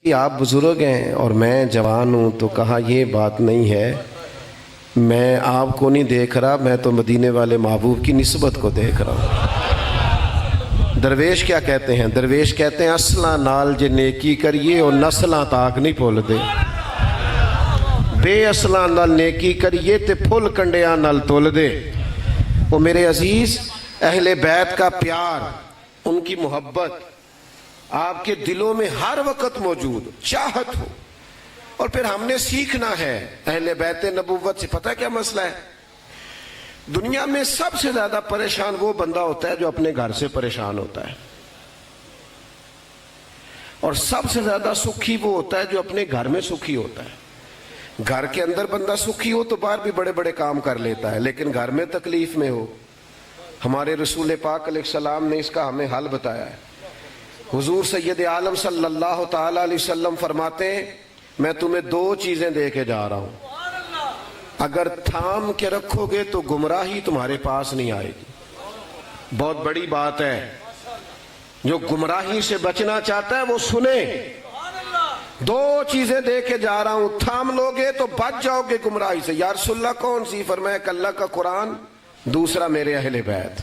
آپ بزرگ ہیں اور میں جوان ہوں، تو کہا یہ بات نہیں ہے، میں آپ کو نہیں دیکھ رہا، میں تو مدینے والے محبوب کی نسبت کو دیکھ رہا ہوں۔ درویش کیا کہتے ہیں؟ درویش کہتے ہیں اصلاں نال جے نیکی کریے اور نسلاں تاک نہیں پھول دے، بے اصلاں نال نیکی کریے تے پھل کنڈیاں نال تول دے۔ وہ میرے عزیز اہل بیت کا پیار، ان کی محبت آپ کے دلوں میں ہر وقت موجود، چاہت ہو، اور پھر ہم نے سیکھنا ہے اہل بیت نبوت سے۔ پتہ کیا مسئلہ ہے؟ دنیا میں سب سے زیادہ پریشان وہ بندہ ہوتا ہے جو اپنے گھر سے پریشان ہوتا ہے، اور سب سے زیادہ سکھی وہ ہوتا ہے جو اپنے گھر میں سکھی ہوتا ہے۔ گھر کے اندر بندہ سکھی ہو تو باہر بھی بڑے بڑے کام کر لیتا ہے، لیکن گھر میں تکلیف میں ہو۔ ہمارے رسول پاک علیہ السلام نے اس کا ہمیں حل بتایا ہے۔ حضور سید عالم صلی اللہ تعالی علیہ وسلم فرماتے ہیں میں تمہیں دو چیزیں دے کے جا رہا ہوں، اگر تھام کے رکھو گے تو گمراہی تمہارے پاس نہیں آئے گی۔ بہت بڑی بات ہے، جو گمراہی سے بچنا چاہتا ہے وہ سنے۔ دو چیزیں دے کے جا رہا ہوں، تھام لو گے تو بچ جاؤ گے گمراہی سے۔ یا رسول اللہ کون سی؟ فرمایا کہ اللہ کا قرآن، دوسرا میرے اہل بیت۔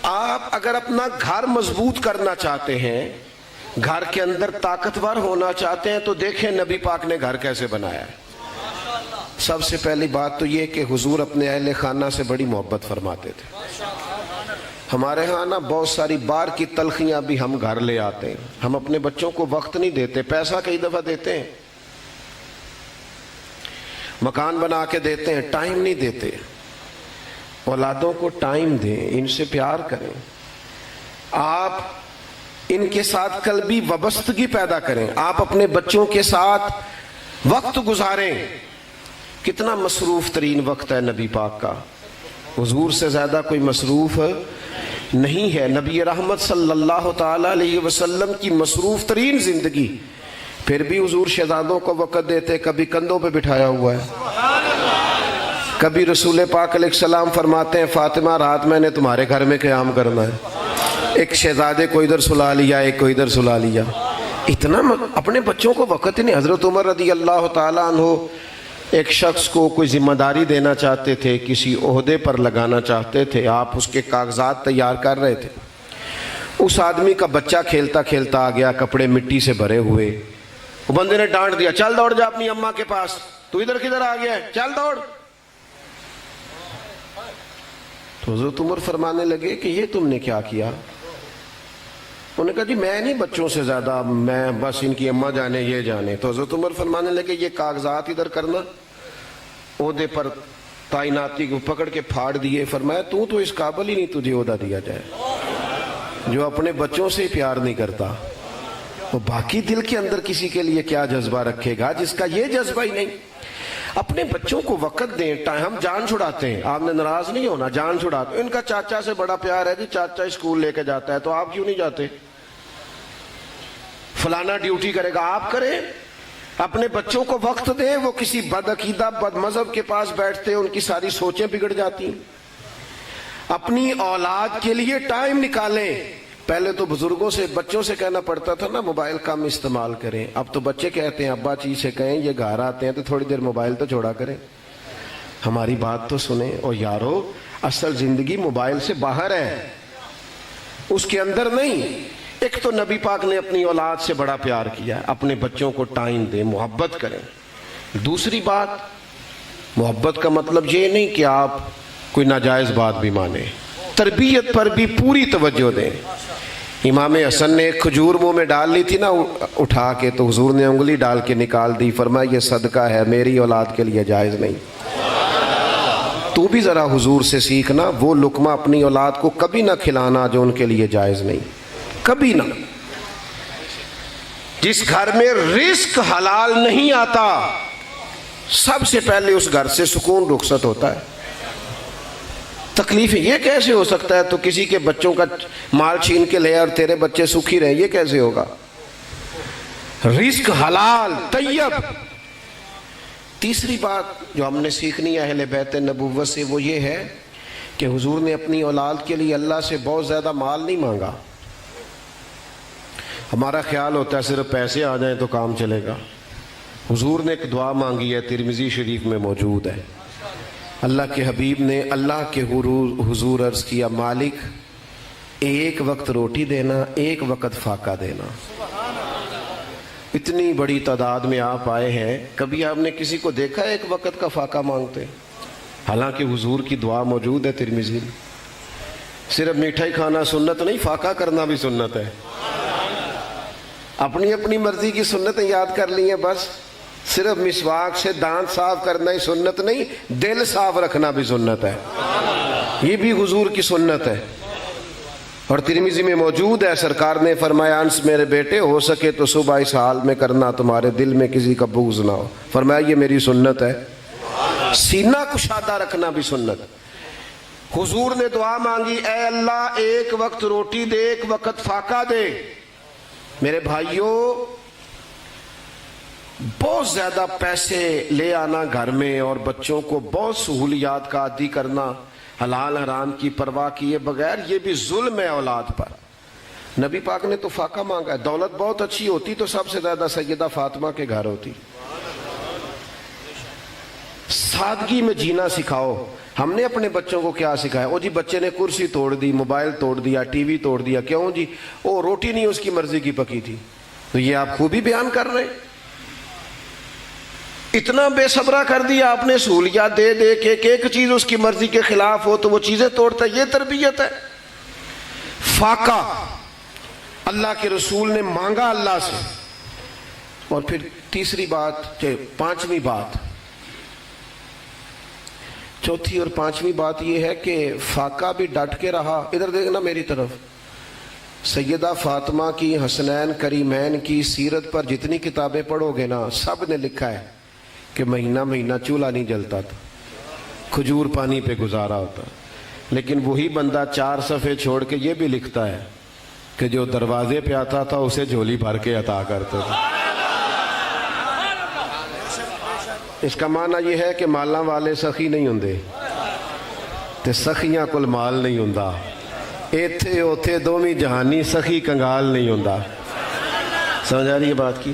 آپ اگر اپنا گھر مضبوط کرنا چاہتے ہیں، گھر کے اندر طاقتور ہونا چاہتے ہیں، تو دیکھیں نبی پاک نے گھر کیسے بنایا ہے۔ سب سے پہلی بات تو یہ کہ حضور اپنے اہل خانہ سے بڑی محبت فرماتے تھے۔ ہمارے ہاں نا بہت ساری بار کی تلخیاں بھی ہم گھر لے آتے ہیں۔ ہم اپنے بچوں کو وقت نہیں دیتے، پیسہ کئی دفعہ دیتے ہیں، مکان بنا کے دیتے ہیں، ٹائم نہیں دیتے۔ اولادوں کو ٹائم دیں، ان سے پیار کریں، آپ ان کے ساتھ قلبی وابستگی پیدا کریں، آپ اپنے بچوں کے ساتھ وقت گزاریں۔ کتنا مصروف ترین وقت ہے نبی پاک کا، حضور سے زیادہ کوئی مصروف نہیں ہے۔ نبی رحمت صلی اللہ تعالی علیہ وسلم کی مصروف ترین زندگی، پھر بھی حضور شہزادوں کو وقت دیتے، کبھی کندھوں پہ بٹھایا ہوا ہے۔ کبھی رسول پاک علیہ السلام فرماتے ہیں فاطمہ رات میں نے تمہارے گھر میں قیام کرنا ہے، ایک شہزادے کو ادھر سلا لیا، ایک کو ادھر سلا لیا۔ اتنا اپنے بچوں کو وقت ہی نہیں۔ حضرت عمر رضی اللہ تعالیٰ عنہ ایک شخص کو کوئی ذمہ داری دینا چاہتے تھے، کسی عہدے پر لگانا چاہتے تھے، آپ اس کے کاغذات تیار کر رہے تھے۔ اس آدمی کا بچہ کھیلتا کھیلتا آ گیا، کپڑے مٹی سے بھرے ہوئے۔ وہ بندے نے ڈانٹ دیا چل دوڑ جا اپنی اماں کے پاس، تو ادھر کدھر آ گیا ہے، چل دوڑ۔ تو حضرت عمر فرمانے لگے کہ یہ تم نے کیا کیا؟ انہوں نے کہا جی میں نہیں بچوں سے زیادہ، میں بس ان کی اماں جانے یہ جانے۔ تو حضرت عمر فرمانے لگے یہ کاغذات ادھر کرنا، عہدے پر تعیناتی کو پکڑ کے پھاڑ دیے۔ فرمایا تو اس قابل ہی نہیں تجھے عہدہ دیا جائے، جو اپنے بچوں سے پیار نہیں کرتا، وہ باقی دل کے اندر کسی کے لیے کیا جذبہ رکھے گا جس کا یہ جذبہ ہی نہیں۔ اپنے بچوں کو وقت دیں، ہم جان چھڑاتے ہیں، آپ نے ناراض نہیں ہونا، جان چھڑاتے ہیں۔ ان کا چاچا سے بڑا پیار ہے جی، چاچا اسکول لے کے جاتا ہے تو آپ کیوں نہیں جاتے؟ فلانا ڈیوٹی کرے گا، آپ کریں۔ اپنے بچوں کو وقت دیں، وہ کسی بد عقیدہ بد مذہب کے پاس بیٹھتے ہیں، ان کی ساری سوچیں بگڑ جاتی ہیں۔ اپنی اولاد کے لیے ٹائم نکالیں۔ پہلے تو بزرگوں سے بچوں سے کہنا پڑتا تھا نا موبائل کم استعمال کریں، اب تو بچے کہتے ہیں ابا جی سے کہیں یہ گھر آتے ہیں تو تھوڑی دیر موبائل تو چھوڑا کریں، ہماری بات تو سنیں۔ اور یارو اصل زندگی موبائل سے باہر ہے، اس کے اندر نہیں۔ ایک تو نبی پاک نے اپنی اولاد سے بڑا پیار کیا، اپنے بچوں کو ٹائم دیں، محبت کریں۔ دوسری بات، محبت کا مطلب یہ نہیں کہ آپ کوئی ناجائز بات بھی مانیں، تربیت پر بھی پوری توجہ دیں۔ امام حسن نے ایک کھجور منہ میں ڈال لی تھی نا اٹھا کے، تو حضور نے انگلی ڈال کے نکال دی، فرمایا یہ صدقہ ہے، میری اولاد کے لیے جائز نہیں۔ تو بھی ذرا حضور سے سیکھنا، وہ لقمہ اپنی اولاد کو کبھی نہ کھلانا جو ان کے لیے جائز نہیں، کبھی نہ۔ جس گھر میں رزق حلال نہیں آتا، سب سے پہلے اس گھر سے سکون رخصت ہوتا ہے۔ تکلیف یہ کیسے ہو سکتا ہے تو کسی کے بچوں کا مال چھین کے لے اور تیرے بچے سکھی رہیں، یہ کیسے ہوگا؟ رزق حلال طیب۔ تیسری بات جو ہم نے سیکھنی ہے اہل بیت نبوت سے وہ یہ ہے کہ حضور نے اپنی اولاد کے لیے اللہ سے بہت زیادہ مال نہیں مانگا، ہمارا خیال ہوتا ہے صرف پیسے آ جائیں تو کام چلے گا. حضور نے ایک دعا مانگی ہے، ترمذی شریف میں موجود ہے. اللہ کے حبیب نے اللہ کے حضور عرض کیا، مالک ایک وقت روٹی دینا، ایک وقت فاقہ دینا. اتنی بڑی تعداد میں آپ آئے ہیں، کبھی آپ نے کسی کو دیکھا ہے ایک وقت کا فاقہ مانگتے؟ حالانکہ حضور کی دعا موجود ہے ترمذی میں. صرف میٹھائی کھانا سنت نہیں، فاقہ کرنا بھی سنت ہے. اپنی اپنی مرضی کی سنتیں یاد کر لی ہیں بس. صرف مسواک سے دانت صاف کرنا ہی سنت نہیں، دل صاف رکھنا بھی سنت ہے. یہ بھی حضور کی سنت ہے. اور ترمذی میں موجود ہے، سرکار نے فرمایا، انس میرے بیٹے ہو سکے تو صبح اس حال میں کرنا تمہارے دل میں کسی کا بغض نہ ہو. فرمایا یہ میری سنت ہے. سینہ کشادہ رکھنا بھی سنت. حضور نے دعا مانگی، اے اللہ ایک وقت روٹی دے، ایک وقت فاقہ دے. میرے بھائیوں، بہت زیادہ پیسے لے آنا گھر میں اور بچوں کو بہت سہولیات کا عادی کرنا، حلال حرام کی پرواہ کیے بغیر، یہ بھی ظلم ہے اولاد پر. نبی پاک نے تو فاقہ مانگا ہے. دولت بہت اچھی ہوتی تو سب سے زیادہ سیدہ فاطمہ کے گھر ہوتی. سادگی میں جینا سکھاؤ. ہم نے اپنے بچوں کو کیا سکھایا؟ او جی بچے نے کرسی توڑ دی، موبائل توڑ دیا، ٹی وی توڑ دیا. کیوں جی؟ او روٹی نہیں اس کی مرضی کی پکی تھی. تو یہ آپ خوبی بیان کر رہے ہیں. اتنا بے صبرا کر دیا آپ نے، سہولیات دے دے کے ایک چیز اس کی مرضی کے خلاف ہو تو وہ چیزیں توڑتا ہے. یہ تربیت ہے. فاقہ اللہ کے رسول نے مانگا اللہ سے. اور پھر تیسری بات، پانچویں بات، چوتھی اور پانچویں بات یہ ہے کہ فاقہ بھی ڈٹ کے رہا. ادھر دیکھنا میری طرف. سیدہ فاطمہ کی، حسنین کریمین کی سیرت پر جتنی کتابیں پڑھو گے نا، سب نے لکھا ہے کہ مہینہ مہینہ چولہا نہیں جلتا تھا، کھجور پانی پہ گزارا ہوتا. لیکن وہی بندہ 4 صفحے چھوڑ کے یہ بھی لکھتا ہے کہ جو دروازے پہ آتا تھا اسے جھولی بھر کے عطا کرتے تھے. اس کا معنی یہ ہے کہ مالاں والے سخی نہیں ہوندے تے سخیاں کول مال نہیں ہوندا. ایتھے اوتھے دوویں جہانی سخی کنگال نہیں ہوندا. سمجھ آ رہی ہے بات کی؟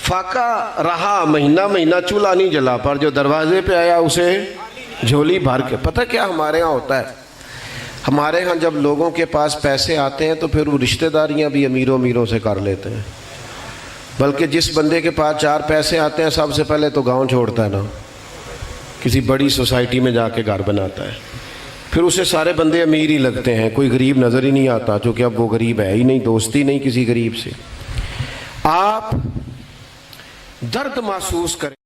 فاقہ رہا، مہینہ مہینہ چولہا نہیں جلا، پر جو دروازے پہ آیا اسے جھولی بھر کے. پتہ کیا ہمارے ہاں ہوتا ہے؟ ہمارے ہاں جب لوگوں کے پاس پیسے آتے ہیں تو پھر وہ رشتہ داریاں بھی امیروں سے کر لیتے ہیں. بلکہ جس بندے کے پاس 4 پیسے آتے ہیں سب سے پہلے تو گاؤں چھوڑتا ہے نا، کسی بڑی سوسائٹی میں جا کے گھر بناتا ہے. پھر اسے سارے بندے امیر ہی لگتے ہیں، کوئی غریب نظر ہی نہیں آتا، چونکہ اب وہ غریب ہے ہی نہیں، دوستی نہیں کسی غریب سے. آپ درد محسوس کریں.